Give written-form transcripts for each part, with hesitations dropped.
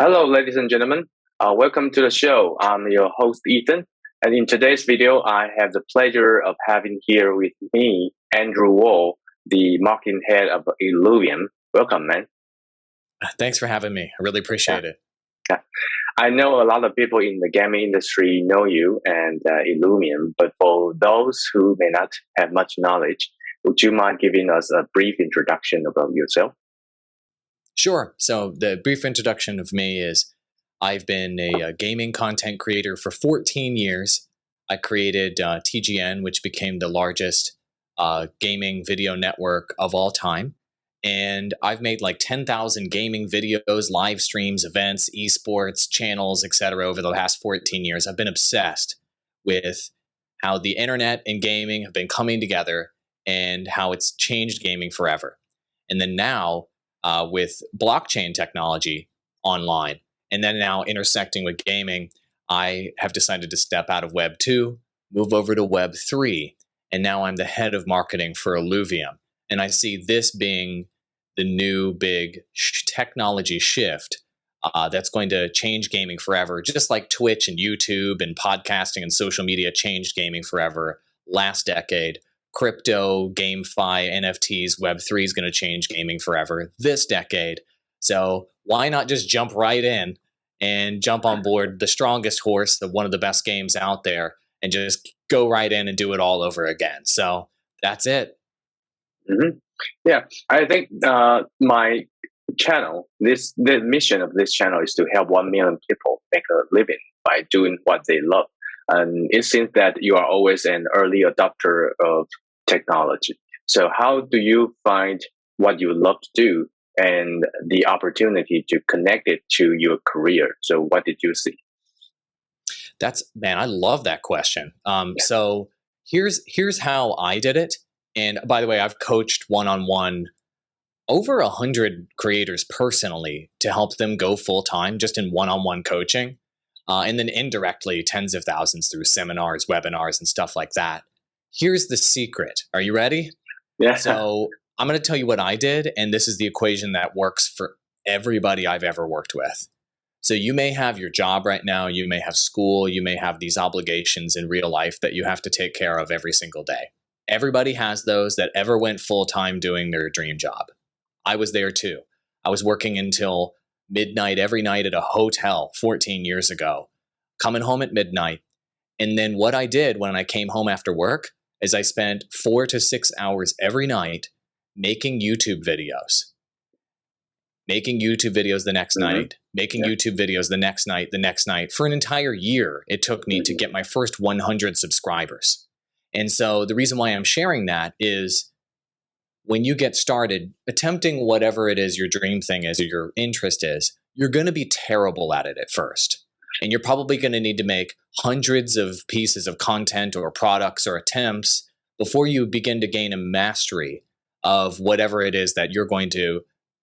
Hello, ladies and gentlemen. Welcome to the show. I'm your host, Ethan. And in today's video, I have the pleasure of having here with me, Andrew Wall, the marketing head of Illuvium. Welcome, man. Thanks for having me. I really appreciate it. Yeah. I know a lot of people in the gaming industry know you and Illuvium, but for those who may not have much knowledge, would you mind giving us a brief introduction about yourself? Sure. So the brief introduction of me is I've been a gaming content creator for 14 years. I created TGN, which became the largest gaming video network of all time. And I've made like 10,000 gaming videos, live streams, events, esports, channels, etc. over the last 14 years. I've been obsessed with how the internet and gaming have been coming together and how it's changed gaming forever. And then now, with blockchain technology online, and then now intersecting with gaming, I have decided to step out of Web 2, move over to Web 3, and now I'm the head of marketing for Illuvium. And I see this being the new big technology shift that's going to change gaming forever, just like Twitch and YouTube and podcasting and social media changed gaming forever last decade. Crypto, GameFi, NFTs, Web3 is going to change gaming forever this decade. So why not just jump right in and jump on board the strongest horse, one of the best games out there, and just go right in and do it all over again? So that's it. Mm-hmm. Yeah, I think my channel, the mission of this channel is to help 1 million people make a living by doing what they love. And it seems that you are always an early adopter of technology. So how do you find what you love to do and the opportunity to connect it to your career? So what did you see? Man, I love that question. So here's how I did it. And by the way, I've coached one-on-one over 100 creators personally to help them go full-time just in one-on-one coaching. And then indirectly, tens of thousands through seminars, webinars, and stuff like that. Here's the secret. Are you ready? Yeah. So I'm going to tell you what I did, and this is the equation that works for everybody I've ever worked with. So you may have your job right now, you may have school, you may have these obligations in real life that you have to take care of every single day. Everybody has those that ever went full-time doing their dream job. I was there too. I was working until midnight every night at a hotel 14 years ago, coming home at midnight. And then what I did when I came home after work is I spent 4 to 6 hours every night making YouTube videos. Making YouTube videos the next night, making YouTube videos the next night. For an entire year, it took me to get my first 100 subscribers. And so the reason why I'm sharing that is when you get started attempting whatever it is your dream thing is or your interest is, you're going to be terrible at it at first. And you're probably going to need to make hundreds of pieces of content or products or attempts before you begin to gain a mastery of whatever it is that you're going to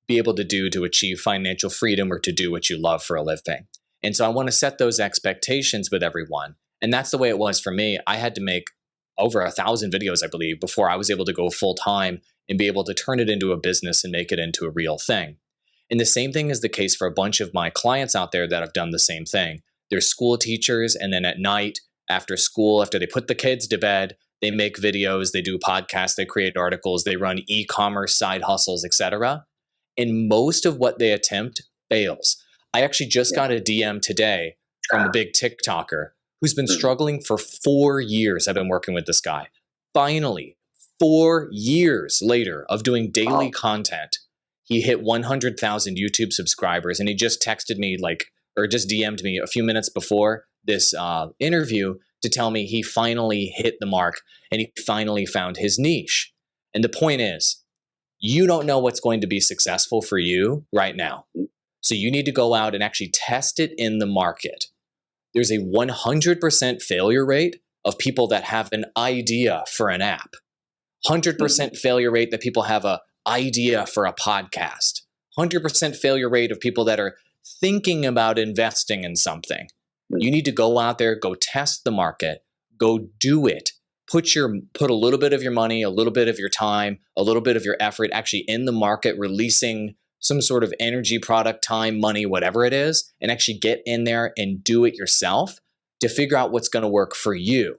be able to do to achieve financial freedom or to do what you love for a living. And so I want to set those expectations with everyone. And that's the way it was for me. I had to make over 1,000 videos, I believe, before I was able to go full time and be able to turn it into a business and make it into a real thing. And the same thing is the case for a bunch of my clients out there that have done the same thing. They're school teachers, and then at night, after school, after they put the kids to bed, they make videos, they do podcasts, they create articles, they run e-commerce side hustles, etc. And most of what they attempt fails. I actually just got a DM today from a big TikToker who's been struggling for 4 years. I've been working with this guy. Finally, 4 years later of doing daily content, he hit 100,000 YouTube subscribers, and he just texted me just DM'd me a few minutes before this interview to tell me he finally hit the mark and he finally found his niche. And the point is, you don't know what's going to be successful for you right now. So you need to go out and actually test it in the market. There's a 100% failure rate of people that have an idea for an app. 100% failure rate that people have an idea for a podcast. 100% failure rate of people that are thinking about investing in something. You need to go out there, go test the market, go do it. Put a little bit of your money, a little bit of your time, a little bit of your effort actually in the market, releasing some sort of energy, product, time, money, whatever it is, and actually get in there and do it yourself to figure out what's going to work for you.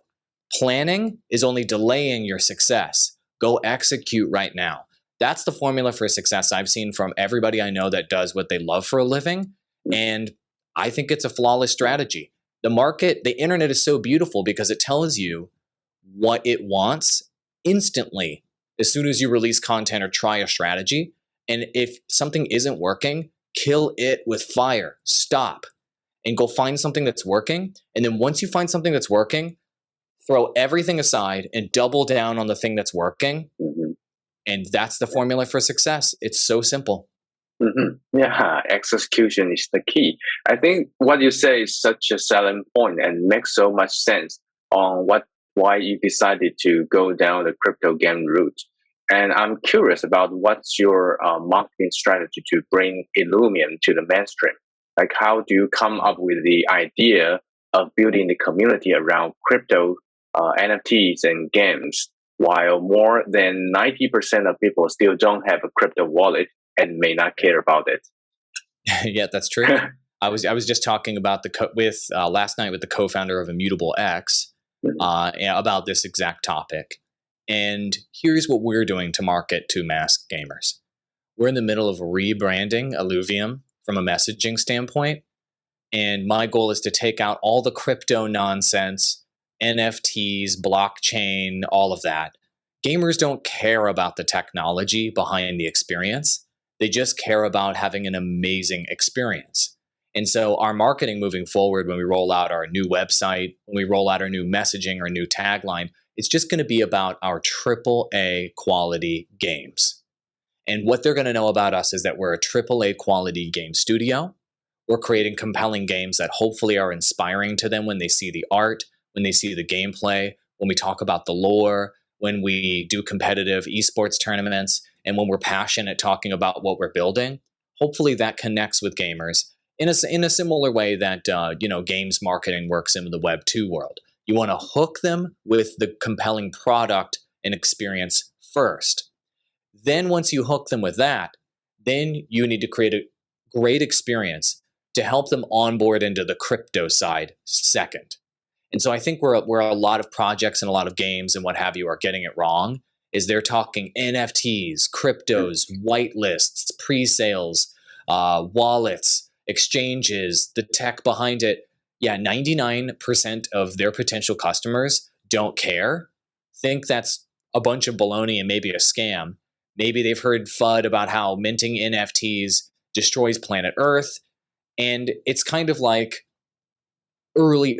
Planning is only delaying your success. Go execute right now. That's the formula for success I've seen from everybody I know that does what they love for a living. And I think it's a flawless strategy. The market, the internet is so beautiful because it tells you what it wants instantly as soon as you release content or try a strategy. And if something isn't working, kill it with fire. Stop and go find something that's working. And then once you find something that's working, throw everything aside and double down on the thing that's working. And that's the formula for success. It's so simple. Yeah, execution is the key. I think what you say is such a selling point and makes so much sense on why you decided to go down the crypto game route. And I'm curious about what's your marketing strategy to bring Illuvium to the mainstream. Like, how do you come up with the idea of building the community around crypto, NFTs, and games, while more than 90% of people still don't have a crypto wallet and may not care about it? Yeah, that's true. I was just talking about last night with the co-founder of Immutable X about this exact topic. And here's what we're doing to market to mass gamers. We're in the middle of rebranding Illuvium from a messaging standpoint. And my goal is to take out all the crypto nonsense, NFTs, blockchain, all of that. Gamers don't care about the technology behind the experience. They just care about having an amazing experience. And so our marketing moving forward, when we roll out our new website, when we roll out our new messaging, our new tagline, it's just going to be about our AAA quality games. And what they're going to know about us is that we're a AAA quality game studio. We're creating compelling games that hopefully are inspiring to them when they see the art, when they see the gameplay, when we talk about the lore, when we do competitive esports tournaments, and when we're passionate talking about what we're building. Hopefully that connects with gamers in a similar way that games marketing works in the Web 2 world. You want to hook them with the compelling product and experience first. Then once you hook them with that, then you need to create a great experience to help them onboard into the crypto side second. And so I think where a lot of projects and a lot of games and what have you are getting it wrong is they're talking NFTs, cryptos, whitelists, pre-sales, wallets, exchanges, the tech behind it. Yeah, 99% of their potential customers don't care, think that's a bunch of baloney and maybe a scam. Maybe they've heard FUD about how minting NFTs destroys planet Earth. And it's kind of like early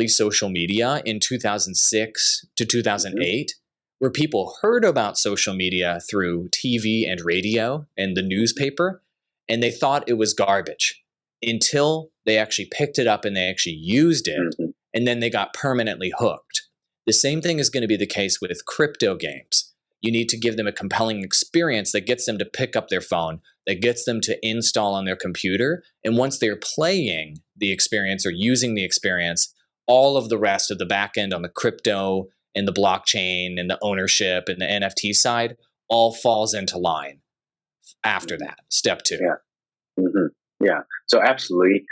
social media in 2006 to 2008, where people heard about social media through TV and radio and the newspaper, and they thought it was garbage until they actually picked it up and they actually used it, and then they got permanently hooked. The same thing is going to be the case with crypto games. You need to give them a compelling experience that gets them to pick up their phone, that gets them to install on their computer. And once they're playing the experience or using the experience, all of the rest of the back end on the crypto and the blockchain and the ownership and the NFT side all falls into line after that, step 2. Yeah, so absolutely.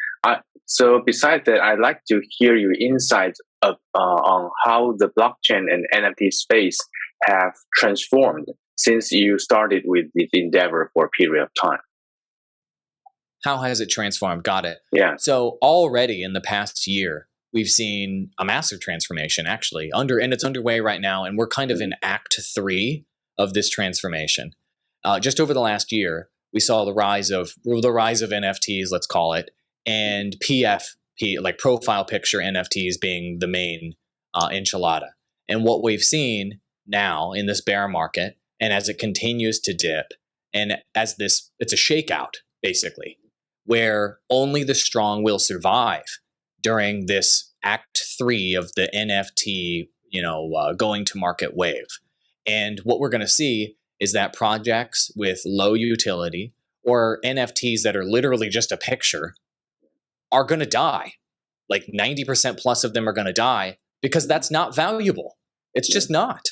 So besides that, I'd like to hear your insights on how the blockchain and NFT space have transformed since you started with this endeavor for a period of time. How has it transformed? Got it. Yeah. So already in the past year, we've seen a massive transformation actually and it's underway right now. And we're kind of in Act 3 of this transformation. Just over the last year, we saw the rise of NFTs, let's call it, and PFP, like profile picture NFTs being the main enchilada. And what we've seen now in this bear market, and as it continues to dip, and as it's a shakeout, basically, where only the strong will survive during this Act 3 of the NFT, going to market wave. And what we're going to see is that projects with low utility or NFTs that are literally just a picture are going to die. Like 90% plus of them are going to die because that's not valuable. It's just not.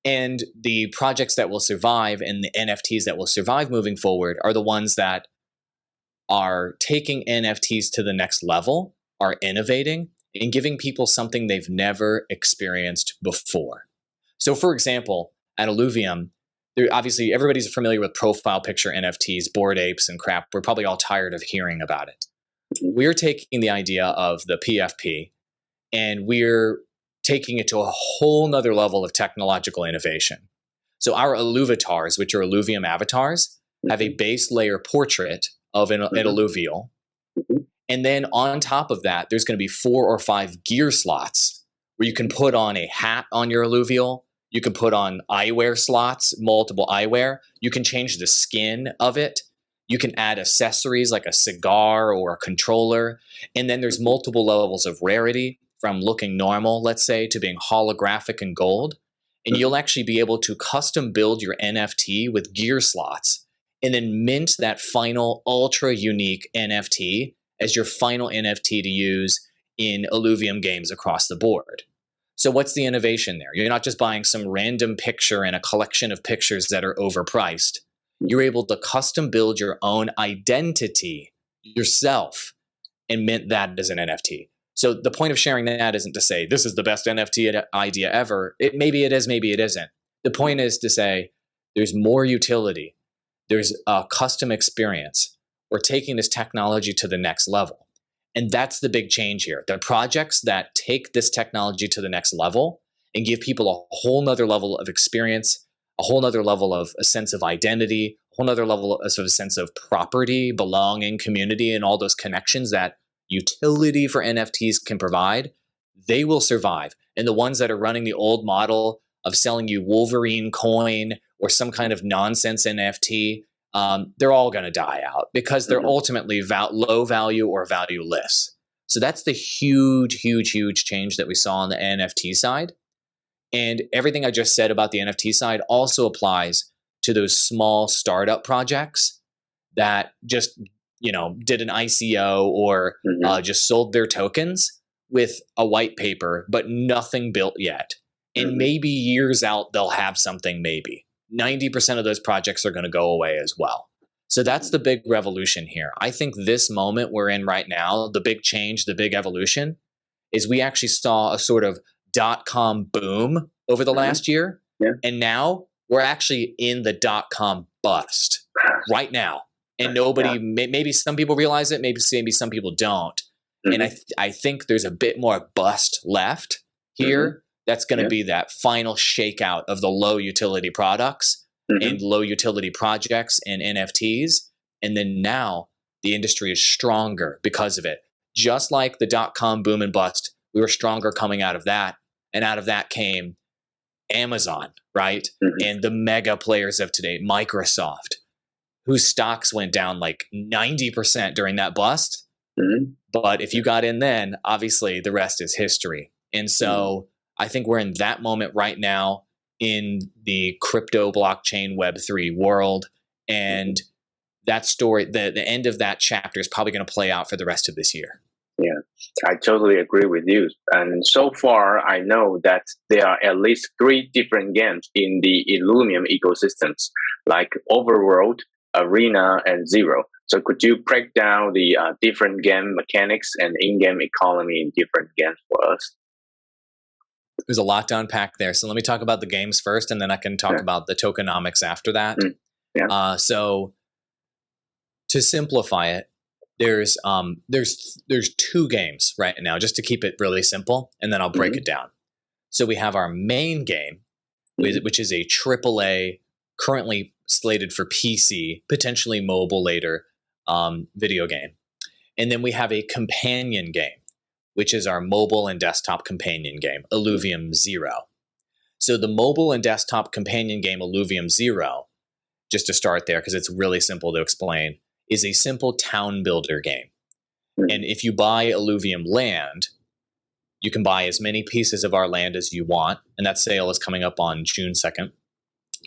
And the projects that will survive and the NFTs that will survive moving forward are the ones that are taking NFTs to the next level, are innovating, and giving people something they've never experienced before. So for example, at Illuvium, obviously everybody's familiar with profile picture NFTs, Bored Apes and crap. We're probably all tired of hearing about it. We're taking the idea of the PFP and we're taking it to a whole nother level of technological innovation. So our Illuvitars, which are Illuvium avatars, have a base layer portrait of an Illuvial. And then on top of that, there's going to be 4 or 5 gear slots where you can put on a hat on your Illuvial. You can put on eyewear slots, multiple eyewear. You can change the skin of it. You can add accessories like a cigar or a controller. And then there's multiple levels of rarity, from looking normal, let's say, to being holographic and gold. And you'll actually be able to custom build your NFT with gear slots and then mint that final ultra unique NFT as your final NFT to use in Illuvium games across the board. So what's the innovation there? You're not just buying some random picture and a collection of pictures that are overpriced. You're able to custom build your own identity yourself and mint that as an NFT. So the point of sharing that isn't to say this is the best NFT idea ever. Maybe it is, maybe it isn't. The point is to say there's more utility. There's a custom experience. We're taking this technology to the next level. And that's the big change here. The projects that take this technology to the next level and give people a whole nother level of experience, a whole nother level of a sense of identity, a whole nother level of a sense of property, belonging, community, and all those connections that utility for NFTs can provide, they will survive. And the ones that are running the old model of selling you Wolverine coin or some kind of nonsense NFT, they're all going to die out because they're ultimately low value or valueless. So that's the huge, huge, huge change that we saw on the NFT side. And everything I just said about the NFT side also applies to those small startup projects that just did an ICO or just sold their tokens with a white paper, but nothing built yet. And maybe years out, they'll have something maybe. 90% of those projects are going to go away as well. So that's the big revolution here. I think this moment we're in right now, the big change, the big evolution, is we actually saw a sort of .com boom over the last year. Yeah. And now we're actually in the .com bust right now. And nobody, maybe some people realize it, maybe some people don't. And I think there's a bit more bust left here. That's going to be that final shakeout of the low utility products and low utility projects and NFTs. And then now the industry is stronger because of it. Just like the .com boom and bust, we were stronger coming out of that. And out of that came Amazon, right? And the mega players of today, Microsoft, whose stocks went down like 90% during that bust. But if you got in then, obviously the rest is history. And so I think we're in that moment right now in the crypto blockchain Web3 world. And that story, the end of that chapter is probably going to play out for the rest of this year. Yeah, I totally agree with you. And so far, I know that there are at least 3 different games in the Illuvium ecosystems, like Overworld, Arena, and Zero. So could you break down the different game mechanics and in-game economy in different games for us? There's a lot to unpack there. So let me talk about the games first, and then I can talk about the tokenomics after that. So to simplify it, there's 2 games right now, just to keep it really simple, and then I'll break it down. So we have our main game, which is a AAA, currently slated for PC, potentially mobile later, video game. And then we have a companion game, which is our mobile and desktop companion game, Illuvium Zero. So the mobile and desktop companion game, Illuvium Zero, just to start there, because it's really simple to explain, is a simple town builder game. And if you buy Illuvium land, you can buy as many pieces of our land as you want. And that sale is coming up on June 2nd.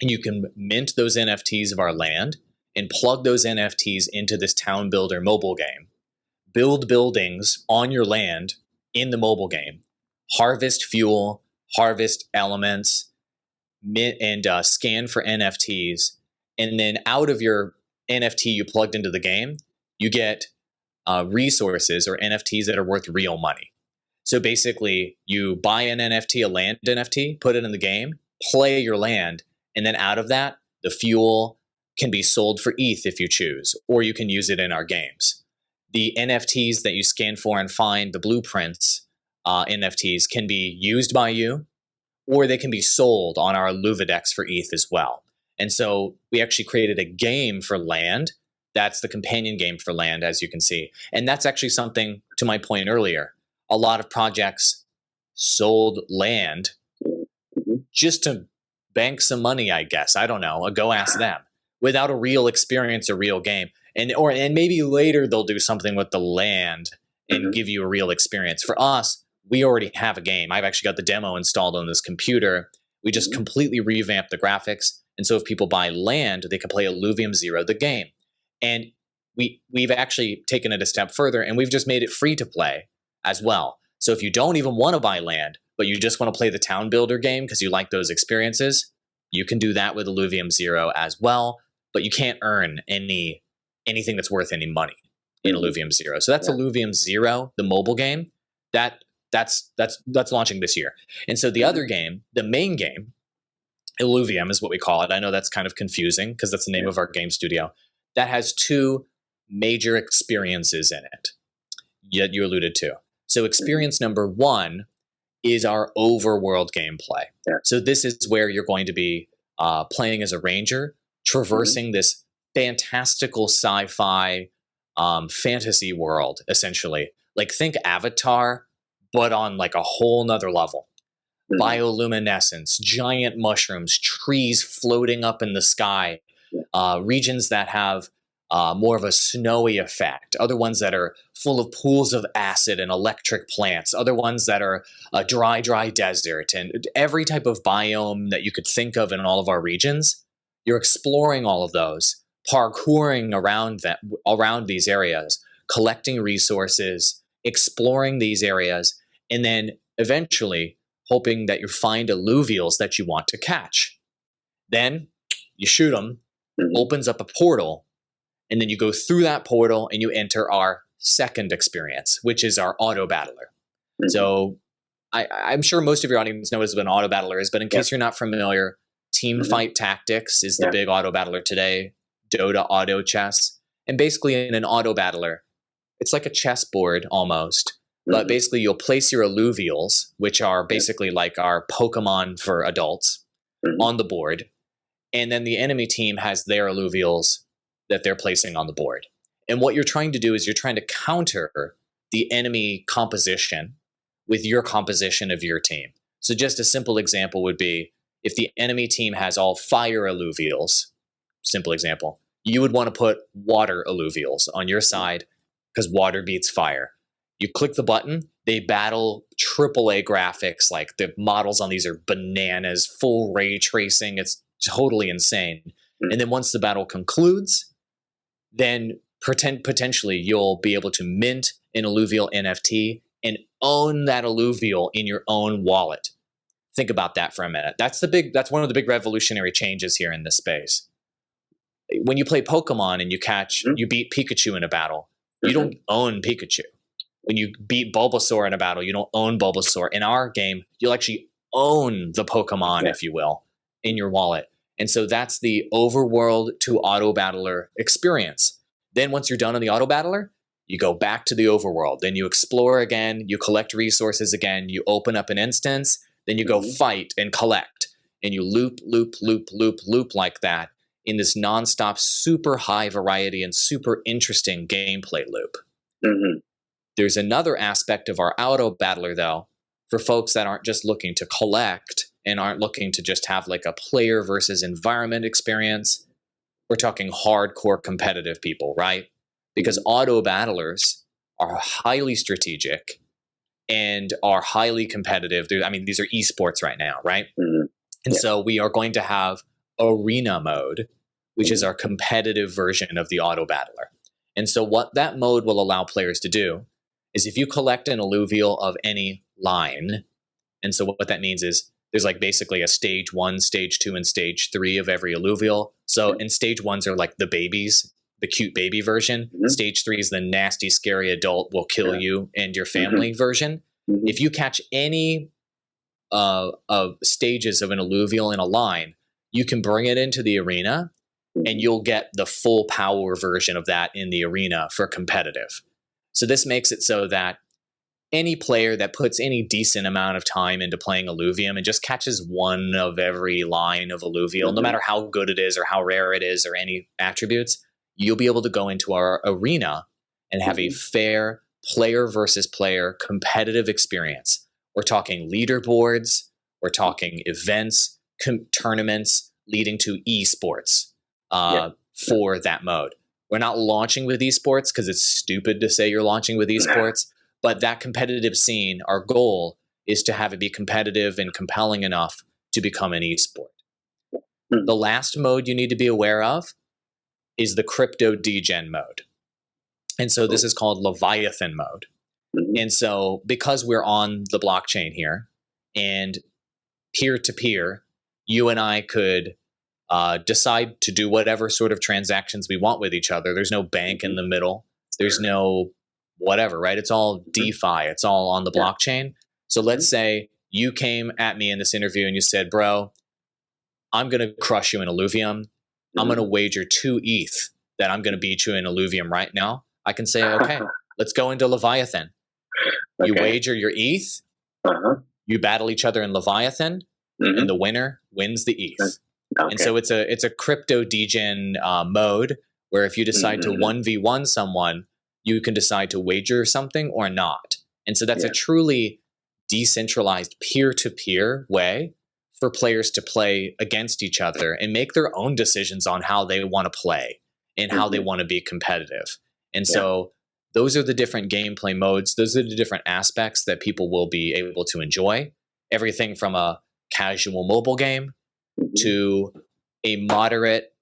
And you can mint those NFTs of our land and plug those NFTs into this town builder mobile game. Build buildings on your land in the mobile game. Harvest fuel, harvest elements, scan for NFTs, and then out of your NFT you plugged into the game, you get resources or NFTs that are worth real money. So basically, you buy an NFT, a land NFT, put it in the game, play your land, and then out of that, the fuel can be sold for ETH if you choose, or you can use it in our games. The NFTs that you scan for and find, the blueprints NFTs, can be used by you, or they can be sold on our Illuvidex for ETH as well. And so we actually created a game for land. That's the companion game for land, as you can see. And that's actually something, to my point earlier, a lot of projects sold land just to bank some money, I guess. I don't know. Go ask them. Without a real experience or real game. And maybe later they'll do something with the land and give you a real experience. For us, we already have a game. I've actually got the demo installed on this computer. We just completely revamped the graphics. And so if people buy land, they can play Illuvium 0, the game. And we've actually taken it a step further, and we've just made it free to play as well. So if you don't even want to buy land, but you just want to play the town builder game because you like those experiences, you can do that with Illuvium 0 as well. But you can't earn anything that's worth any money in Illuvium 0. So that's Illuvium 0, the mobile game. That's launching this year. And so the other game, the main game, Illuvium is what we call it. I know that's kind of confusing because that's the name of our game studio. That has two major experiences in it that you alluded to. So experience number one is our overworld gameplay. So this is where you're going to be playing as a ranger, traversing this fantastical sci-fi fantasy world, essentially. Like think Avatar, but on like a whole nother level. Bioluminescence, giant mushrooms, trees floating up in the sky, regions that have more of a snowy effect, other ones that are full of pools of acid and electric plants, other ones that are a dry desert, and every type of biome that you could think of in all of our regions. You're exploring all of those, parkouring around these areas, collecting resources, exploring these areas, and then eventually hoping that you find alluvials that you want to catch. Then you shoot them, opens up a portal, and then you go through that portal and you enter our second experience, which is our auto battler. So I'm sure most of your audience knows what an auto battler is, but in case you're not familiar, Team Fight Tactics is the big auto battler today, Dota auto chess. And basically in an auto battler, it's like a chessboard almost, but basically you'll place your alluvials, which are basically like our Pokemon for adults, on the board. And then the enemy team has their alluvials that they're placing on the board. And what you're trying to do is you're trying to counter the enemy composition with your composition of your team. So just a simple example would be if the enemy team has all fire alluvials, simple example, you would want to put water alluvials on your side because water beats fire. You click the button, they battle AAA graphics, like the models on these are bananas, full ray tracing, it's totally insane. And then once the battle concludes, then potentially you'll be able to mint an alluvial NFT and own that alluvial in your own wallet. Think about that for a minute. That's one of the big revolutionary changes here in this space. When you play Pokemon and you beat Pikachu in a battle, you don't own Pikachu. When you beat Bulbasaur in a battle, you don't own Bulbasaur. In our game, you'll actually own the Pokemon, if you will, in your wallet. And so that's the overworld to auto battler experience. Then once you're done on the auto battler, you go back to the overworld. Then you explore again, you collect resources again, you open up an instance, then you go fight and collect. And you loop like that in this nonstop, super high variety and super interesting gameplay loop. There's another aspect of our auto battler, though, for folks that aren't just looking to collect and aren't looking to just have like a player versus environment experience. We're talking hardcore competitive people, right? Because auto battlers are highly strategic and are highly competitive. I mean, these are esports right now, right? And so we are going to have arena mode, which is our competitive version of the auto battler. And so what that mode will allow players to do is if you collect an alluvial of any line, and so what that means is there's like basically a stage 1, stage 2, and stage 3 of every alluvial. So, and stage 1s are like the babies, the cute baby version. Stage 3 is the nasty, scary adult will kill you and your family version. If you catch any stages of an alluvial in a line, you can bring it into the arena and you'll get the full power version of that in the arena for competitive. So this makes it so that any player that puts any decent amount of time into playing Illuvium and just catches one of every line of alluvial, no matter how good it is or how rare it is or any attributes, you'll be able to go into our arena and have a fair player versus player competitive experience. We're talking leaderboards, we're talking events, tournaments leading to esports for that mode. We're not launching with esports because it's stupid to say you're launching with esports, but that competitive scene, our goal is to have it be competitive and compelling enough to become an esport. The last mode you need to be aware of is the crypto degen mode. And so this is called Leviathan mode. And so because we're on the blockchain here and peer-to-peer, you and I could decide to do whatever sort of transactions we want with each other. There's no bank in the middle. There's no whatever, right? It's all DeFi. It's all on the blockchain. So let's say you came at me in this interview and you said, bro, I'm going to crush you in Illuvium. I'm going to wager 2 ETH that I'm going to beat you in Illuvium right now. I can say, okay, let's go into Leviathan. You wager your ETH. You battle each other in Leviathan, and the winner wins the ETH. And so it's a crypto degen mode where if you decide to 1v1 someone, you can decide to wager something or not. And so that's a truly decentralized peer-to-peer way for players to play against each other and make their own decisions on how they want to play and how they want to be competitive. And so those are the different gameplay modes. Those are the different aspects that people will be able to enjoy. Everything from a casual mobile game to a moderate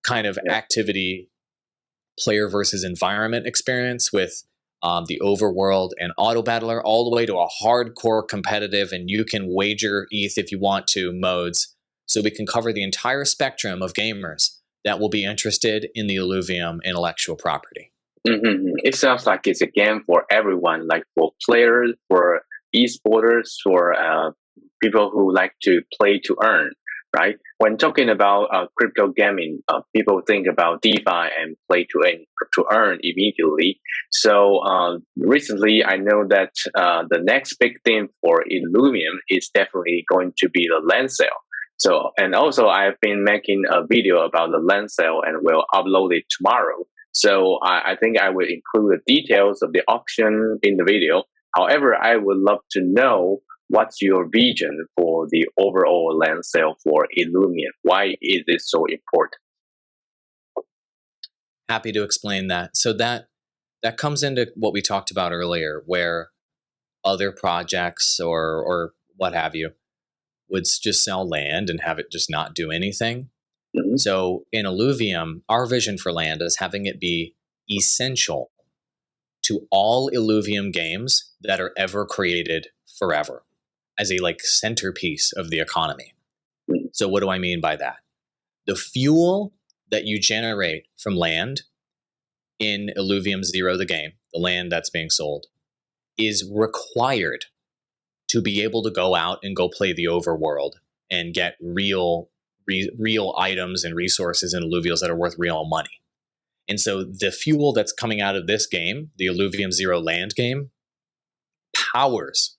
kind of activity player versus environment experience with the Overworld and Auto Battler, all the way to a hardcore competitive and you can wager ETH if you want to modes. So we can cover the entire spectrum of gamers that will be interested in the Illuvium intellectual property. It sounds like it's a game for everyone, like for players, for esporters, for people who like to play to earn, right? When talking about crypto gaming, people think about DeFi and play to earn immediately. So recently, I know that the next big thing for Illuvium is definitely going to be the land sale. So, and also I've been making a video about the land sale and will upload it tomorrow. So I think I will include the details of the auction in the video. However, I would love to know what's your vision for the overall land sale for Illuvium? Why is it so important? Happy to explain that. So that comes into what we talked about earlier, where other projects or what have you would just sell land and have it just not do anything. So in Illuvium, our vision for land is having it be essential to all Illuvium games that are ever created forever, as a like centerpiece of the economy. So what do I mean by that? The fuel that you generate from land in Illuvium 0, the game, the land that's being sold, is required to be able to go out and go play the Overworld and get real items and resources and alluvials that are worth real money. And so the fuel that's coming out of this game, the Illuvium 0 land game, powers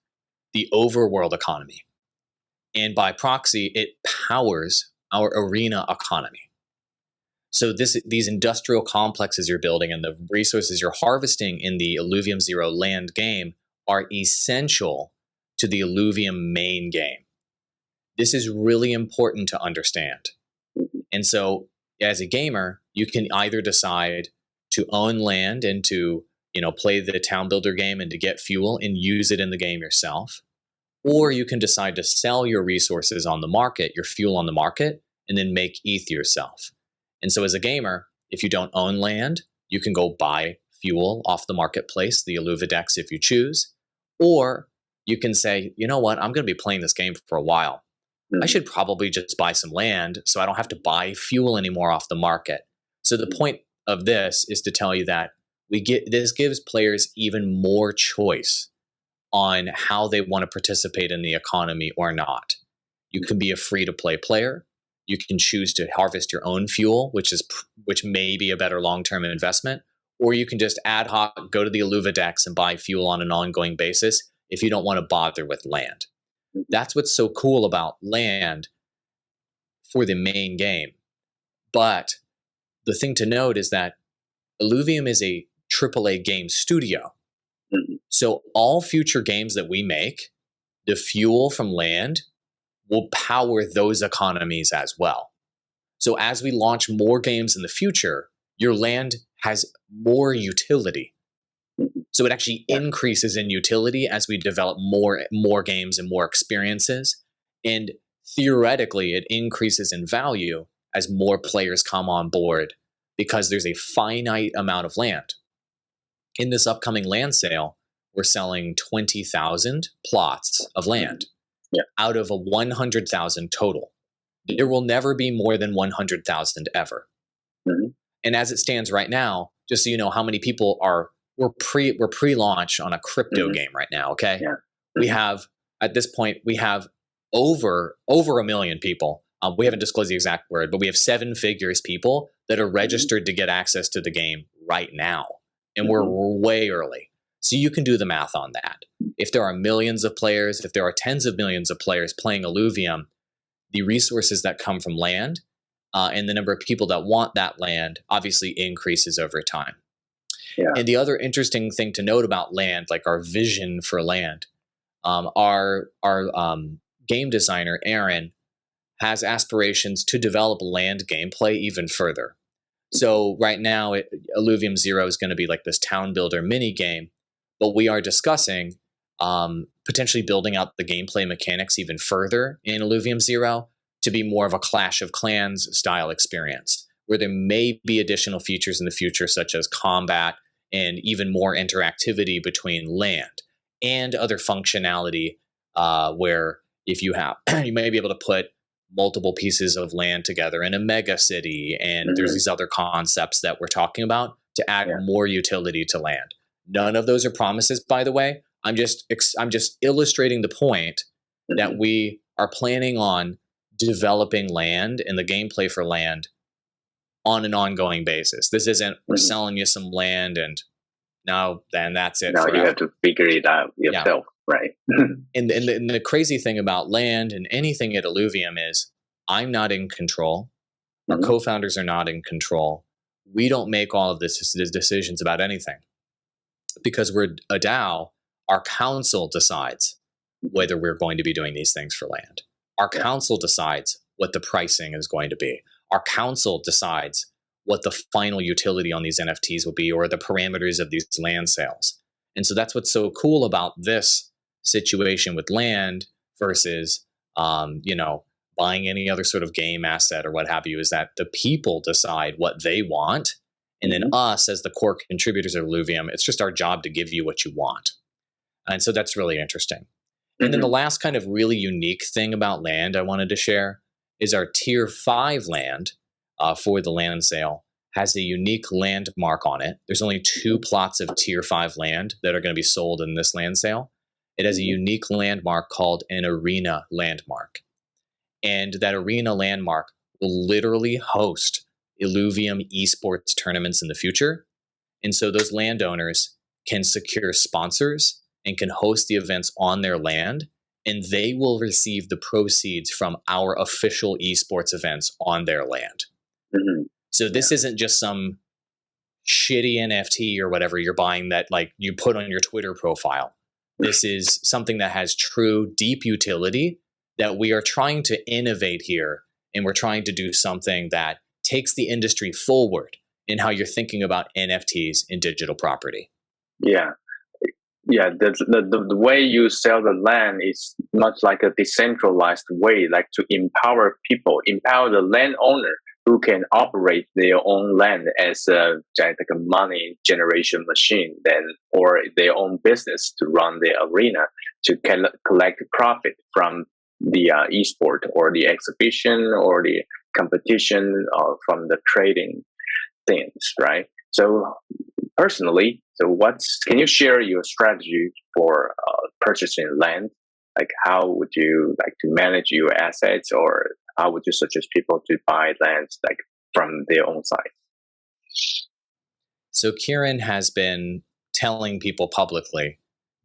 the overworld economy. And by proxy, it powers our arena economy. So these industrial complexes you're building and the resources you're harvesting in the Illuvium 0 land game are essential to the Illuvium main game. This is really important to understand. And so as a gamer, you can either decide to own land and to, play the town builder game and to get fuel and use it in the game yourself. Or you can decide to sell your resources on the market, your fuel on the market, and then make ETH yourself. And so as a gamer, if you don't own land, you can go buy fuel off the marketplace, the Illuvitars if you choose. Or you can say, you know what, I'm going to be playing this game for a while. I should probably just buy some land so I don't have to buy fuel anymore off the market. So the point of this is to tell you that this gives players even more choice on how they want to participate in the economy or not. You can be a free-to-play player. You can choose to harvest your own fuel, which may be a better long-term investment, or you can just ad hoc go to the Illuvidex and buy fuel on an ongoing basis if you don't want to bother with land. That's what's so cool about land for the main game. But the thing to note is that Illuvium is a AAA game studio. So all future games that we make, the fuel from land will power those economies as well. So as we launch more games in the future, your land has more utility. So it actually increases in utility as we develop more games and more experiences. And theoretically, it increases in value as more players come on board because there's a finite amount of land. In this upcoming land sale, we're selling 20,000 plots of land out of a 100,000 total. There will never be more than 100,000 ever. And as it stands right now, just so you know how many people we're pre-launch on a crypto game right now, okay? We have, at this point, we have over 1 million people. We haven't disclosed the exact word, but we have 7 figures people that are registered to get access to the game right now. And we're way early. So you can do the math on that. If there are millions of players, if there are tens of millions of players playing Illuvium, the resources that come from land and the number of people that want that land obviously increases over time. And the other interesting thing to note about land, like our vision for land, our game designer, Aaron, has aspirations to develop land gameplay even further. So right now, Illuvium Zero is going to be like this town builder mini game, but we are discussing potentially building out the gameplay mechanics even further in Illuvium Zero to be more of a Clash of Clans style experience, where there may be additional features in the future, such as combat and even more interactivity between land and other functionality where if you have, you may be able to put multiple pieces of land together in a mega city. And there's these other concepts that we're talking about to add more utility to land. None of those are promises, by the way. I'm just illustrating the point that we are planning on developing land and the gameplay for land on an ongoing basis. This isn't we're selling you some land and now then that's it. Now forever. You have to figure it out yourself, right? And the crazy thing about land and anything at Illuvium is I'm not in control. Our co-founders are not in control. We don't make all of these decisions about anything. Because we're a DAO, our council decides whether we're going to be doing these things for land. Our council decides what the pricing is going to be. Our council decides what the final utility on these NFTs will be or the parameters of these land sales. And so that's what's so cool about this situation with land versus, buying any other sort of game asset or what have you, is that the people decide what they want. And then us as the core contributors of Illuvium, it's just our job to give you what you want. And so that's really interesting. And then the last kind of really unique thing about land I wanted to share is our Tier 5 land for the land sale has a unique landmark on it. There's only 2 plots of Tier 5 land that are going to be sold in this land sale. It has a unique landmark called an arena landmark. And that arena landmark will literally host Illuvium esports tournaments in the future. And so those landowners can secure sponsors and can host the events on their land, and they will receive the proceeds from our official esports events on their land. So this isn't just some shitty NFT or whatever you're buying that like you put on your Twitter profile. This is something that has true deep utility that we are trying to innovate here, and we're trying to do something that takes the industry forward in how you're thinking about NFTs in digital property. The way you sell the land is much like a decentralized way, like to empower people, empower the landowner who can operate their own land as a money generation machine, or their own business to run the arena to collect profit from the esport or the exhibition or the competition from the trading things, right? So personally, can you share your strategy for purchasing land? Like, how would you like to manage your assets, or how would you suggest people to buy lands like from their own side? So Kieran has been telling people publicly,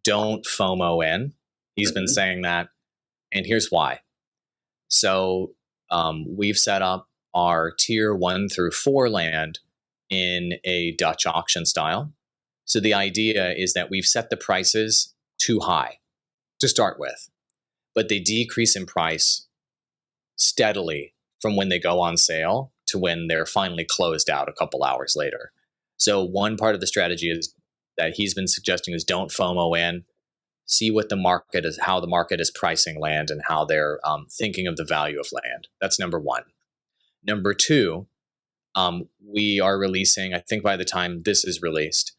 don't FOMO in. He's been saying that, and here's why. So we've set up our tier 1 through 4 land in a Dutch auction style. So the idea is that we've set the prices too high to start with, but they decrease in price steadily from when they go on sale to when they're finally closed out a couple hours later. So one part of the strategy is that he's been suggesting is don't FOMO in, see what the market is, how the market is pricing land and how they're thinking of the value of land. That's number one. Number two, we are releasing, I think by the time this is released,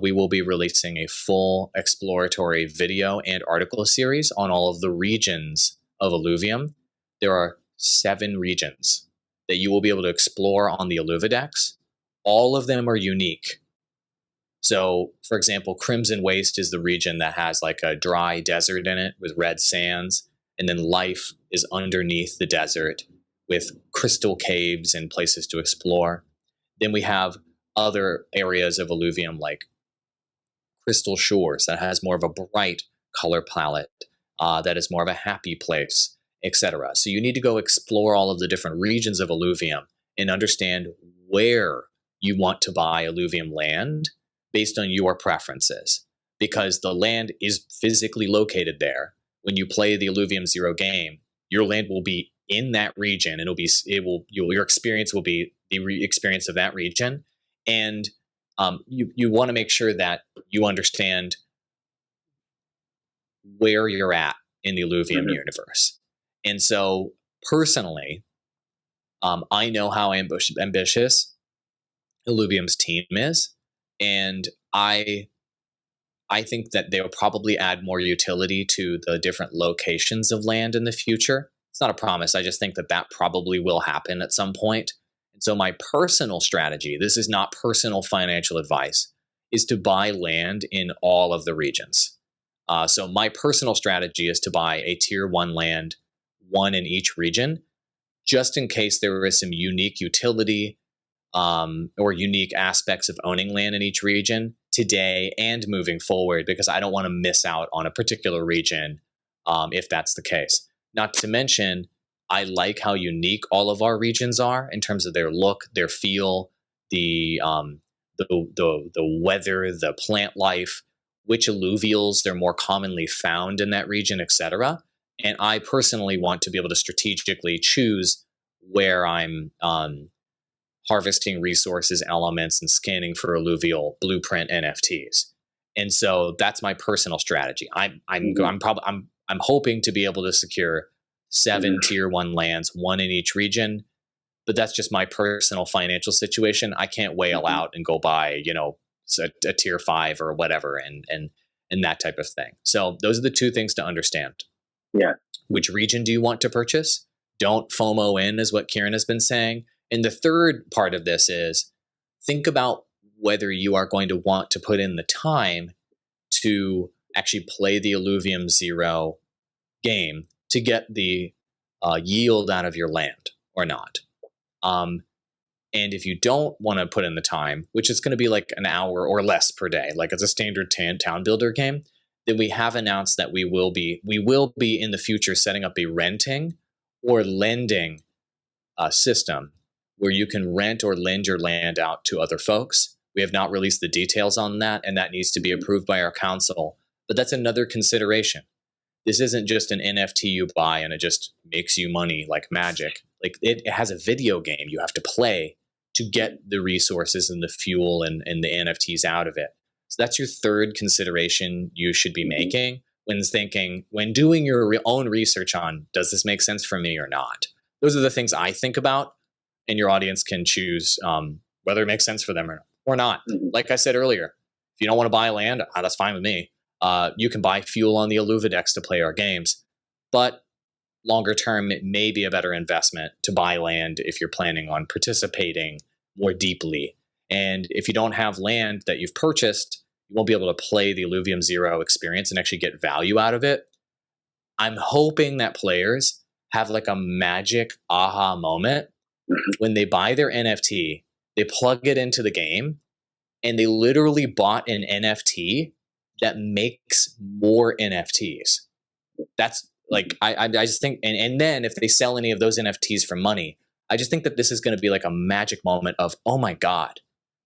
we will be releasing a full exploratory video and article series on all of the regions of Illuvium. There are 7 regions that you will be able to explore on the Illuvidex. All of them are unique. So, for example, Crimson Waste is the region that has like a dry desert in it with red sands, and then life is underneath the desert with crystal caves and places to explore. Then we have other areas of Illuvium like Crystal Shores that has more of a bright color palette, that is more of a happy place, etc. So you need to go explore all of the different regions of Illuvium and understand where you want to buy Illuvium land based on your preferences, because the land is physically located there. When you play the Illuvium Zero game, your land will be in that region, and your experience will be the experience of that region, and you want to make sure that you understand where you're at in the Illuvium universe. And so, personally, I know how ambitious Illuvium's team is, and I think that they'll probably add more utility to the different locations of land in the future. It's not a promise. I just think that that probably will happen at some point. And so my personal strategy, this is not personal financial advice, is to buy land in all of the regions. So my personal strategy is to buy a tier 1 land, 1 in each region, just in case there is some unique utility or unique aspects of owning land in each region today and moving forward, because I don't want to miss out on a particular region if that's the case. Not to mention, I like how unique all of our regions are in terms of their look, their feel, the weather, the plant life, which alluvials they're more commonly found in that region, etc. And I personally want to be able to strategically choose where I'm harvesting resources, elements, and scanning for alluvial blueprint NFTs. And so that's my personal strategy. I'm hoping to be able to secure 7 tier 1 lands, 1 in each region, but that's just my personal financial situation. I can't whale out and go buy, a tier 5 or whatever and that type of thing. So those are the 2 things to understand. Yeah. Which region do you want to purchase? Don't FOMO in, is what Kieran has been saying. And the third part of this is think about whether you are going to want to put in the time to actually play the Illuvium Zero game to get the yield out of your land or not. And if you don't want to put in the time, which is going to be like an hour or less per day, like it's a standard town builder game, then we have announced that we will be in the future setting up a renting or lending system where you can rent or lend your land out to other folks. We have not released the details on that, and that needs to be approved by our council. But that's another consideration. This isn't just an NFT you buy and it just makes you money like magic. Like it has a video game you have to play to get the resources and the fuel and the NFTs out of it. So that's your third consideration you should be making when doing your own research on, does this make sense for me or not? Those are the things I think about, and your audience can choose whether it makes sense for them or not. Like I said earlier, if you don't want to buy land, that's fine with me. You can buy fuel on the Illuvidex to play our games. But longer term, it may be a better investment to buy land if you're planning on participating more deeply. And if you don't have land that you've purchased, you won't be able to play the Illuvium Zero experience and actually get value out of it. I'm hoping that players have like a magic aha moment when they buy their NFT, they plug it into the game, and they literally bought an NFT that makes more NFTs. That's like, I just think, and then if they sell any of those NFTs for money, I just think that this is going to be like a magic moment of, oh my God,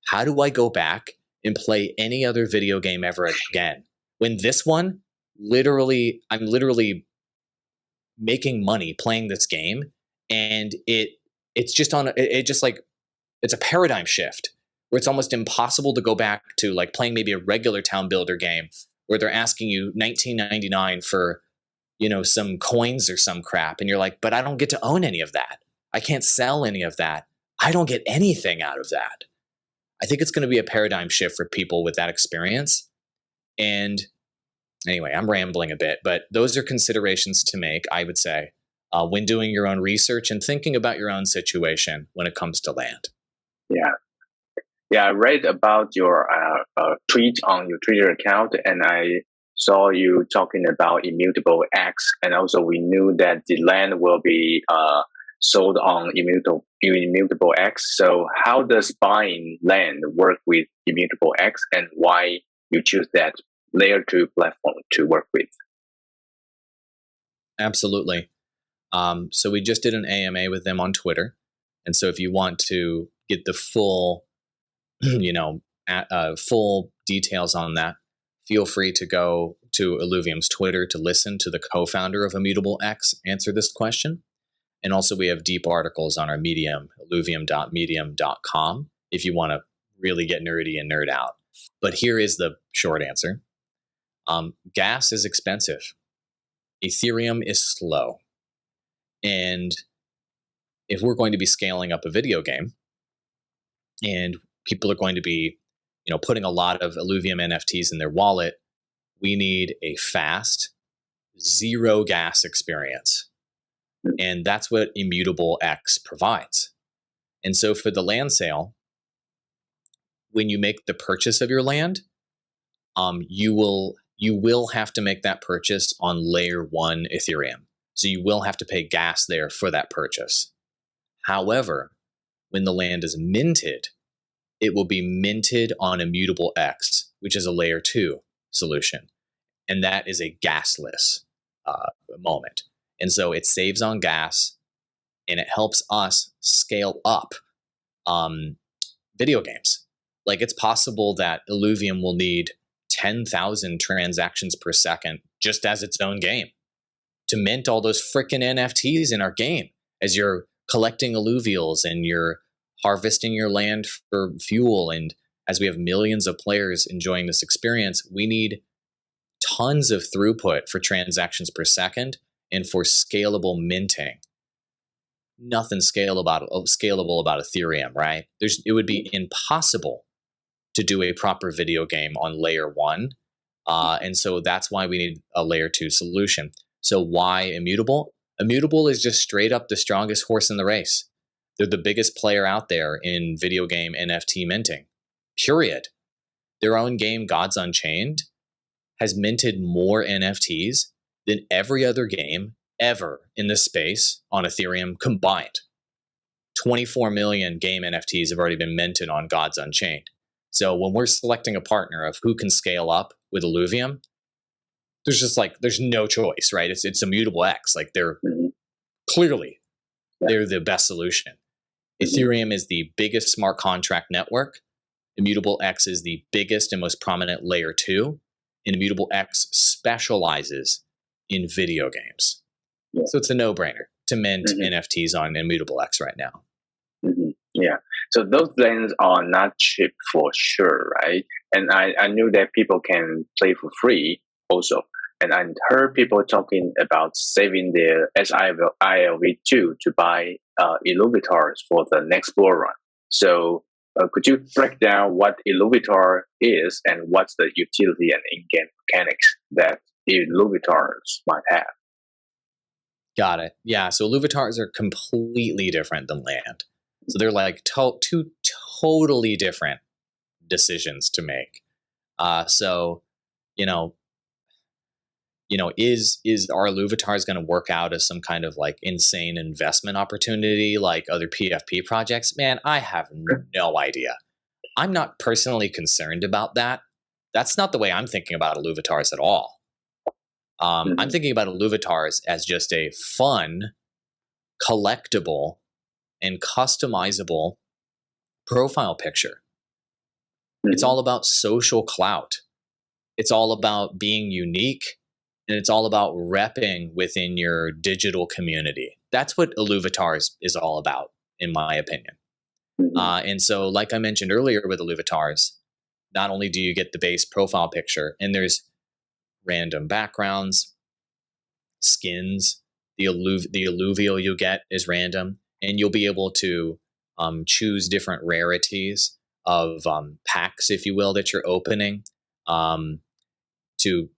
how do I go back and play any other video game ever again? When this one, I'm literally making money playing this game, and it's just it's a paradigm shift where it's almost impossible to go back to like playing maybe a regular town builder game where they're asking you $19.99 for, some coins or some crap. And you're like, but I don't get to own any of that. I can't sell any of that. I don't get anything out of that. I think it's going to be a paradigm shift for people with that experience. And anyway, I'm rambling a bit, but those are considerations to make, I would say, when doing your own research and thinking about your own situation when it comes to land. Yeah, I read about your tweet on your Twitter account, and I saw you talking about Immutable X, and also we knew that the land will be sold on Immutable X. So how does buying land work with Immutable X, and why you choose that layer 2 platform to work with? Absolutely. So we just did an AMA with them on Twitter. And so if you want to get the full, full details on that, feel free to go to Illuvium's Twitter to listen to the co-founder of Immutable X answer this question. And also we have deep articles on our Medium, illuvium.medium.com, if you want to really get nerdy and nerd out. But here is the short answer. Gas is expensive. Ethereum is slow. And if we're going to be scaling up a video game and people are going to be, putting a lot of Illuvium NFTs in their wallet, we need a fast, zero gas experience. And that's what Immutable X provides. And so for the land sale, when you make the purchase of your land, you will have to make that purchase on layer 1 Ethereum. So you will have to pay gas there for that purchase. However, when the land is minted, it will be minted on Immutable X, which is a layer 2 solution. And that is a gasless moment. And so it saves on gas, and it helps us scale up video games. Like, it's possible that Illuvium will need 10,000 transactions per second just as its own game to mint all those freaking NFTs in our game as you're collecting alluvials and you're harvesting your land for fuel. And as we have millions of players enjoying this experience, we need tons of throughput for transactions per second and for scalable minting. Nothing scalable about Ethereum, right? It would be impossible to do a proper video game on layer 1. And so that's why we need a layer 2 solution. So why Immutable? Immutable is just straight up the strongest horse in the race. They're the biggest player out there in video game NFT minting, period. Their own game, Gods Unchained, has minted more NFTs than every other game ever in this space on Ethereum combined. 24 million game NFTs have already been minted on Gods Unchained. So when we're selecting a partner of who can scale up with Illuvium, there's no choice, right? It's Immutable X. Like, they're the best solution. Ethereum is the biggest smart contract network. Immutable X is the biggest and most prominent layer 2. And Immutable X specializes in video games. Yeah. So it's a no-brainer to mint NFTs on Immutable X right now. Yeah. So those lands are not cheap for sure, right? And I knew that people can play for free also. And I heard people talking about saving their ILV2 to buy Illuvitars for the next bull run. So could you break down what Illuvitar is and what's the utility and in-game mechanics that Illuvitars might have? Got it. Yeah. So Illuvitars are completely different than land. So they're like two totally different decisions to make. So, you know, is our Illuvitars going to work out as some kind of like insane investment opportunity like other PFP projects? Man, I have no idea. I'm not personally concerned about that. That's not the way I'm thinking about Illuvitars at all. I'm thinking about Illuvitars as just a fun, collectible, and customizable profile picture. It's all about social clout. It's all about being unique, and it's all about repping within your digital community. That's what Illuvitars is all about, in my opinion. And so, like I mentioned earlier with Illuvitars, not only do you get the base profile picture, and there's random backgrounds, skins, the alluvial you get is random, and you'll be able to choose different rarities of packs, if you will, that you're opening to,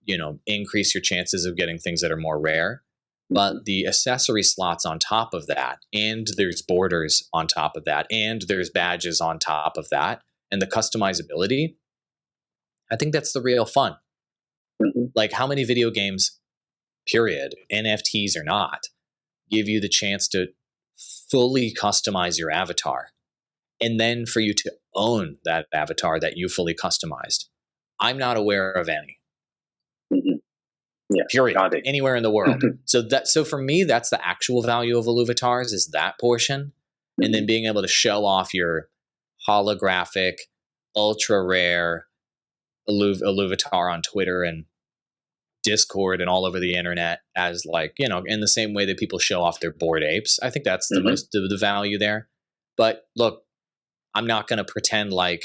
increase your chances of getting things that are more rare. But the accessory slots on top of that, and there's borders on top of that, and there's badges on top of that, and the customizability, I think that's the real fun. Like, how many video games, period, NFTs or not, give you the chance to fully customize your avatar, and then for you to own that avatar that you fully customized? I'm not aware of any. Yeah, period. Anywhere in the world. So for me, that's the actual value of Illuvitars, is that portion. And then being able to show off your holographic, ultra rare Illuvitar on Twitter and Discord and all over the internet as, like, in the same way that people show off their Bored Apes. I think that's the most of the value there. But look, I'm not going to pretend like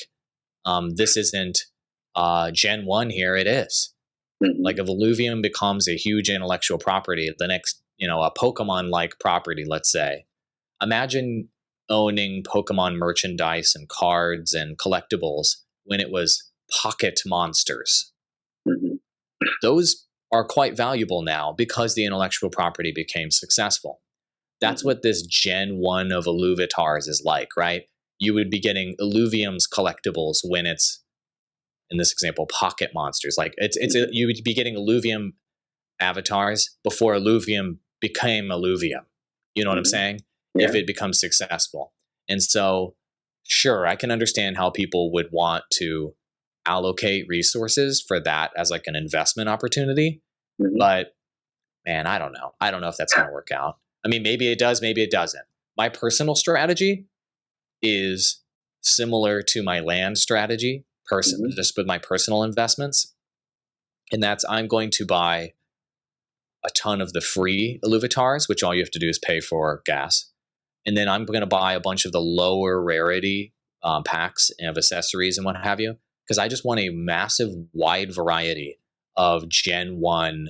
this isn't Gen 1 here. It is. Like, if Illuvium becomes a huge intellectual property, the next, a Pokemon-like property, let's say, imagine owning Pokemon merchandise and cards and collectibles when it was pocket monsters. Those are quite valuable now because the intellectual property became successful. That's what this Gen 1 of Illuvitars is like, right? You would be getting Illuvium's collectibles when it's, in this example, pocket monsters. Like, you would be getting Illuvium avatars before Illuvium became Illuvium. You know what I'm saying? Yeah. If it becomes successful. And so, sure, I can understand how people would want to allocate resources for that as like an investment opportunity. But man, I don't know. I don't know if that's going to work out. I mean, maybe it does, maybe it doesn't. My personal strategy is similar to my land strategy, just with my personal investments. And that's, I'm going to buy a ton of the free Illuvitars, which all you have to do is pay for gas. And then I'm going to buy a bunch of the lower rarity packs of accessories and what have you, because I just want a massive wide variety of Gen 1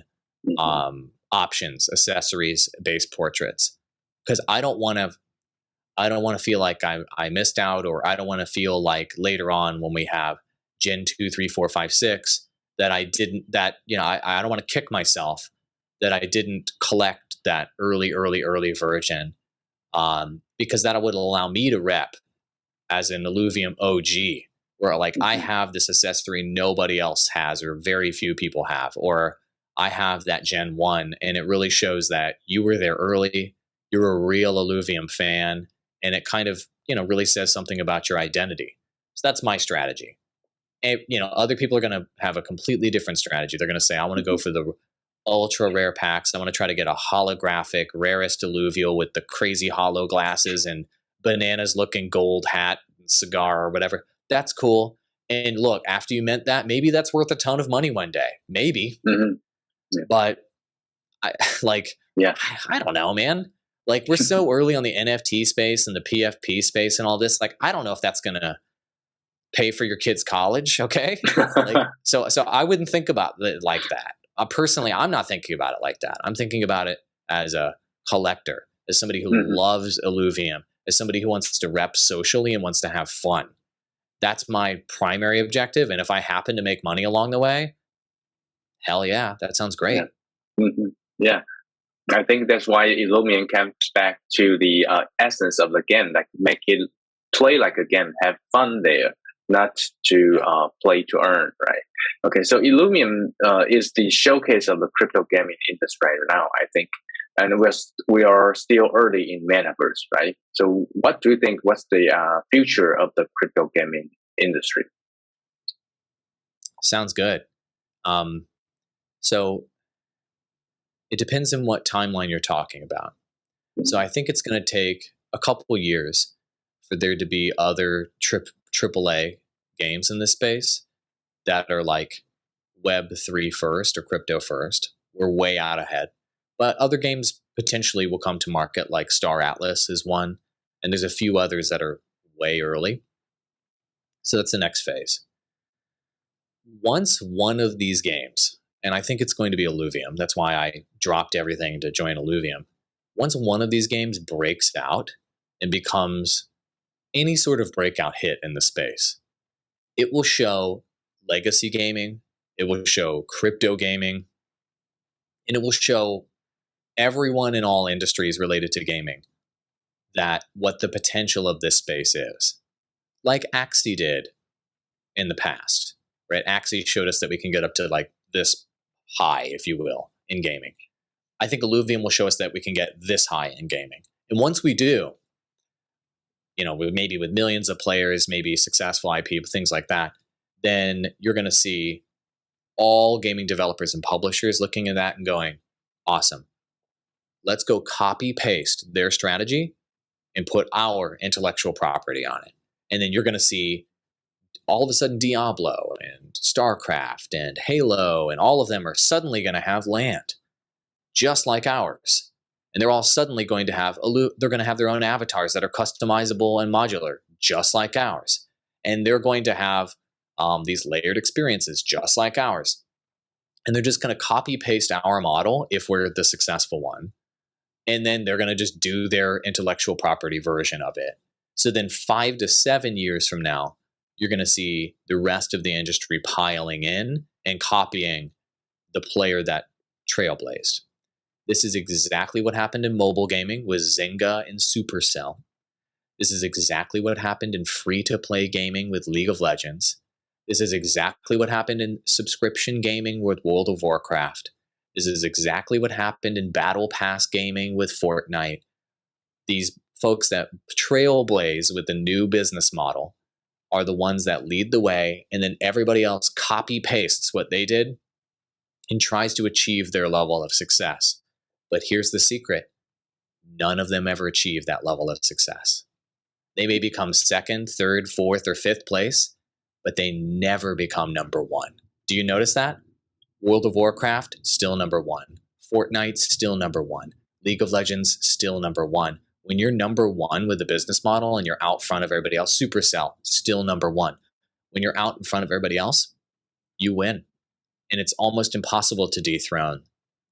options, accessories, base portraits. Because I don't want to feel like I missed out, or I don't want to feel like later on when we have Gen 2, 3, 4, 5, 6, that I don't want to kick myself that I didn't collect that early version, because that would allow me to rep as an Illuvium OG, where like I have this accessory nobody else has, or very few people have, or I have that Gen 1, and it really shows that you were there early, you're a real Illuvium fan, and it kind of, really says something about your identity. So that's my strategy. And, other people are going to have a completely different strategy. They're going to say, I want to go for the ultra rare packs. I want to try to get a holographic, rarest alluvial with the crazy hollow glasses and bananas looking gold hat and cigar or whatever. That's cool. And look, after you mint that, maybe that's worth a ton of money one day. Maybe. Yeah. But I don't know, man. Like, we're so early on the NFT space and the PFP space and all this. Like, I don't know if that's going to pay for your kid's college. Okay. So I wouldn't think about it like that. Personally, I'm not thinking about it like that. I'm thinking about it as a collector, as somebody who loves Illuvium, as somebody who wants to rep socially and wants to have fun. That's my primary objective. And if I happen to make money along the way, hell yeah, that sounds great. Yeah. I think that's why Illuvium comes back to the essence of the game, like make it play like a game, have fun there, not to play to earn, right? Okay, so Illuvium is the showcase of the crypto gaming industry right now, I think. And we are still early in metaverse, right? So what do you think, what's the future of the crypto gaming industry? Sounds good. So it depends on what timeline you're talking about. So I think it's going to take a couple years for there to be other AAA games in this space that are like Web3 first or crypto first. We're way out ahead. But other games potentially will come to market, like Star Atlas is one. And there's a few others that are way early. So that's the next phase. Once one of these games, and I think it's going to be Illuvium, that's why I dropped everything to join Illuvium. Once one of these games breaks out and becomes any sort of breakout hit in the space, it will show legacy gaming, it will show crypto gaming, and it will show everyone in all industries related to gaming that what the potential of this space is. Like Axie did in the past, right? Axie showed us that we can get up to like this high, if you will, in gaming. I think Illuvium will show us that we can get this high in gaming. And once we do, you know, maybe with millions of players, maybe successful IP, things like that, then you're going to see all gaming developers and publishers looking at that and going, awesome. Let's go copy paste their strategy and put our intellectual property on it. And then you're going to see all of a sudden Diablo and StarCraft and Halo and all of them are suddenly going to have land just like ours. And they're all suddenly going to have their own avatars that are customizable and modular just like ours. And they're going to have these layered experiences just like ours. And they're just going to copy paste our model if we're the successful one. And then they're going to just do their intellectual property version of it. So then 5 to 7 years from now, you're going to see the rest of the industry piling in and copying the player that trailblazed. This is exactly what happened in mobile gaming with Zynga and Supercell. This is exactly what happened in free-to-play gaming with League of Legends. This is exactly what happened in subscription gaming with World of Warcraft. This is exactly what happened in Battle Pass gaming with Fortnite. These folks that trailblaze with the new business model are the ones that lead the way, and then everybody else copy-pastes what they did and tries to achieve their level of success. But here's the secret. None of them ever achieve that level of success. They may become second, third, fourth, or fifth place, but they never become number one. Do you notice that? World of Warcraft, still number one. Fortnite, still number one. League of Legends, still number one. When you're number one with the business model and you're out front of everybody else, Supercell, still number one. When you're out in front of everybody else, you win. And it's almost impossible to dethrone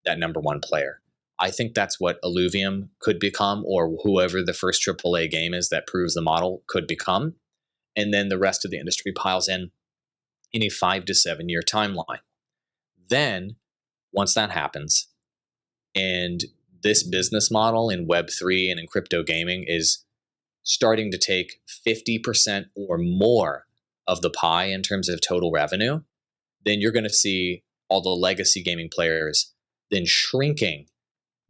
that number one player. I think that's what Illuvium could become, or whoever the first AAA game is that proves the model could become. And then the rest of the industry piles in a 5 to 7 year timeline. Then, once that happens, and this business model in Web3 and in crypto gaming is starting to take 50% or more of the pie in terms of total revenue, then you're going to see all the legacy gaming players then shrinking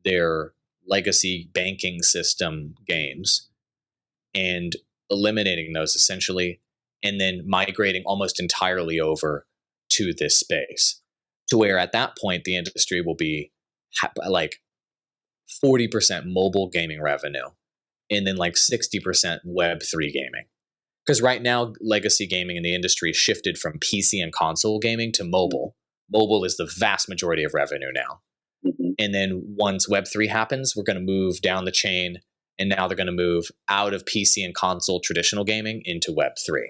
their legacy banking system games and eliminating those essentially, and then migrating almost entirely over to this space, to where at that point the industry will be like 40% mobile gaming revenue and then like 60% Web3 gaming. Because right now, legacy gaming in the industry shifted from PC and console gaming to mobile. Mobile is the vast majority of revenue now. Mm-hmm. And then once Web3 happens, we're going to move down the chain, and now they're going to move out of PC and console traditional gaming into Web3.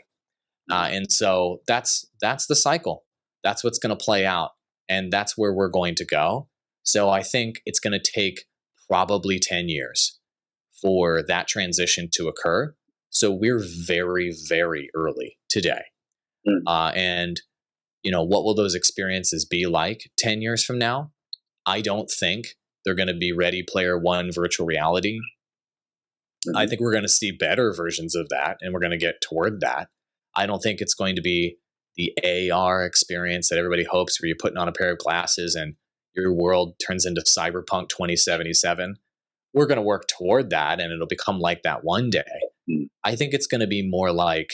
And so that's the cycle. That's what's going to play out, and that's where we're going to go. So I think it's going to take probably 10 years for that transition to occur. So we're very, very early today. And, you know, what will those experiences be like 10 years from now? I don't think They're going to be Ready Player One virtual reality. Mm-hmm. I think we're going to see better versions of that, and we're going to get toward that. I don't think it's going to be the AR experience that everybody hopes, where you're putting on a pair of glasses and your world turns into Cyberpunk 2077. We're going to work toward that, and it'll become like that one day. Mm-hmm. I think it's going to be more like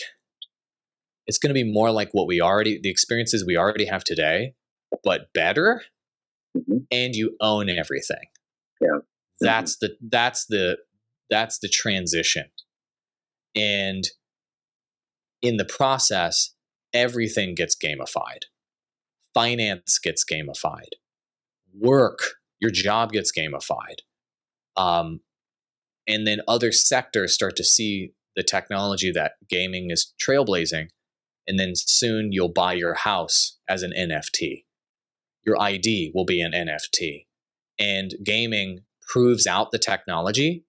the experiences we already have today, but better. Mm-hmm. And you own everything. Yeah. That's the transition. And in the process, everything gets gamified. Finance gets gamified. Work, your job gets gamified. And then other sectors start to see the technology that gaming is trailblazing. And then soon you'll buy your house as an NFT. Your ID will be an NFT. And gaming proves out the technology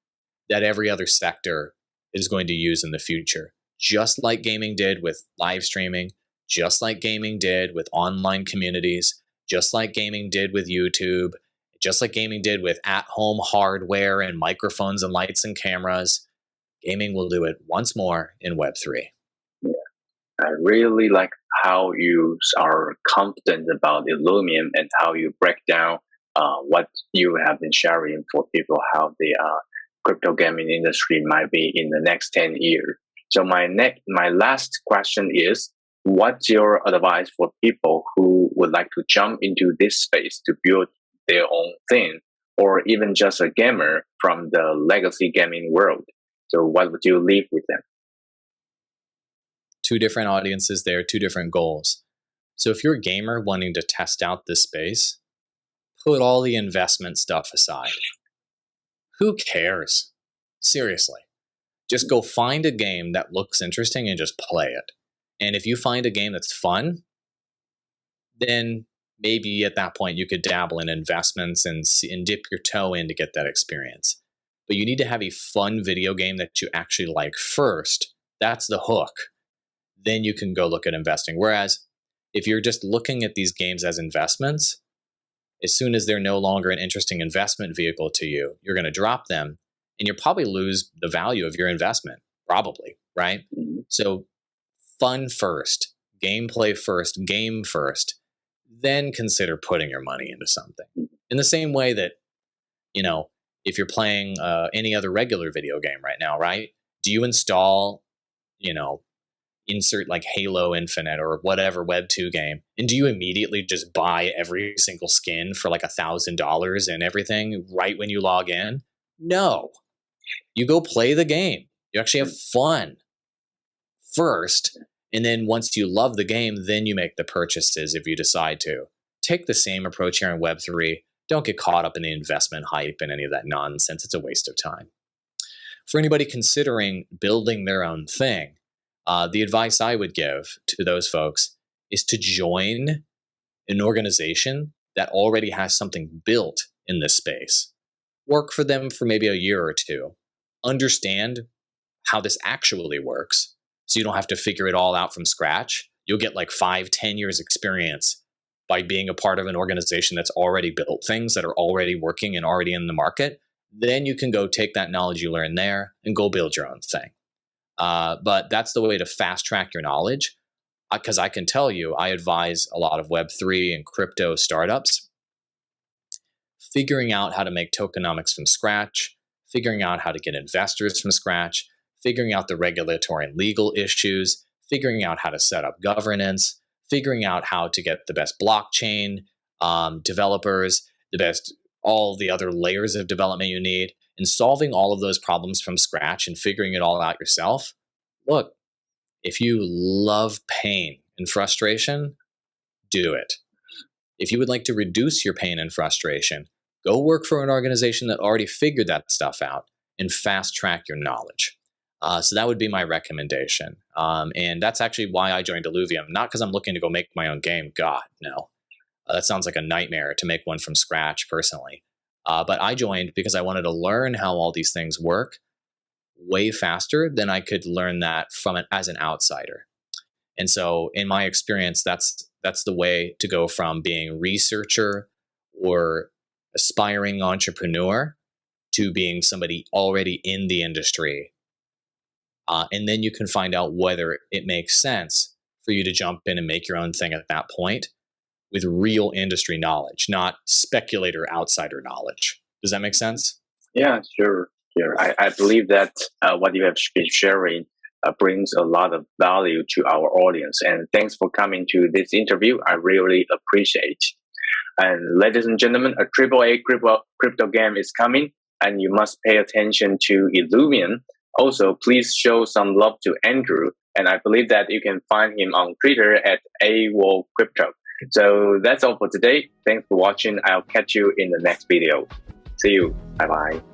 that every other sector is going to use in the future. Just like gaming did with live streaming, just like gaming did with online communities, just like gaming did with YouTube, just like gaming did with at-home hardware and microphones and lights and cameras. Gaming will do it once more in Web3. Yeah. I really like how you are confident about Illuvium and how you break down what you have been sharing for people, how the crypto gaming industry might be in the next 10 years. So my last question is, what's your advice for people who would like to jump into this space to build their own thing, or even just a gamer from the legacy gaming world? So what would you leave with them? Two different audiences there, two different goals. So if you're a gamer wanting to test out this space, put all the investment stuff aside. Who cares? Seriously. Just go find a game that looks interesting and just play it. And if you find a game that's fun, then maybe at that point you could dabble in investments and dip your toe in to get that experience. But you need to have a fun video game that you actually like first. That's the hook. Then you can go look at investing. Whereas if you're just looking at these games as investments, as soon as they're no longer an interesting investment vehicle to you, you're going to drop them and you'll probably lose the value of your investment. Probably, right? So fun first, gameplay first, game first, then consider putting your money into something. In the same way that, if you're playing any other regular video game right now, right? Do you install, insert like Halo Infinite or whatever Web 2 game, and do you immediately just buy every single skin for like $1,000 and everything right when you log in? No. You go play the game. You actually have fun first, and then once you love the game, then you make the purchases if you decide to. Take the same approach here in Web3. Don't get caught up in the investment hype and any of that nonsense. It's a waste of time. For anybody considering building their own thing, the advice I would give to those folks is to join an organization that already has something built in this space. Work for them for maybe a year or two. Understand how this actually works, so you don't have to figure it all out from scratch. You'll get like 5-10 years experience by being a part of an organization that's already built things that are already working and already in the market. Then you can go take that knowledge you learn there and go build your own thing. But that's the way to fast track your knowledge, because I can tell you, I advise a lot of Web3 and crypto startups figuring out how to make tokenomics from scratch, figuring out how to get investors from scratch, figuring out the regulatory and legal issues, figuring out how to set up governance, figuring out how to get the best blockchain developers, all the other layers of development you need, and solving all of those problems from scratch and figuring it all out yourself. Look, if you love pain and frustration, do it. If you would like to reduce your pain and frustration, go work for an organization that already figured that stuff out and fast track your knowledge. So that would be my recommendation. And that's actually why I joined Illuvium, not because I'm looking to go make my own game. God, no. That sounds like a nightmare to make one from scratch personally. But I joined because I wanted to learn how all these things work way faster than I could learn that from it as an outsider. And so in my experience, that's the way to go from being researcher or aspiring entrepreneur to being somebody already in the industry. And then you can find out whether it makes sense for you to jump in and make your own thing at that point with real industry knowledge, not speculator outsider knowledge. Does that make sense? Yeah, sure. I believe that what you have been sharing brings a lot of value to our audience. And thanks for coming to this interview. I really appreciate. And ladies and gentlemen, a AAA crypto game is coming, and you must pay attention to Illuvium. Also, please show some love to Andrew. And I believe that you can find him on Twitter at Awall Crypto. So that's all for today. Thanks for watching. I'll catch you in the next video. See you. Bye-bye.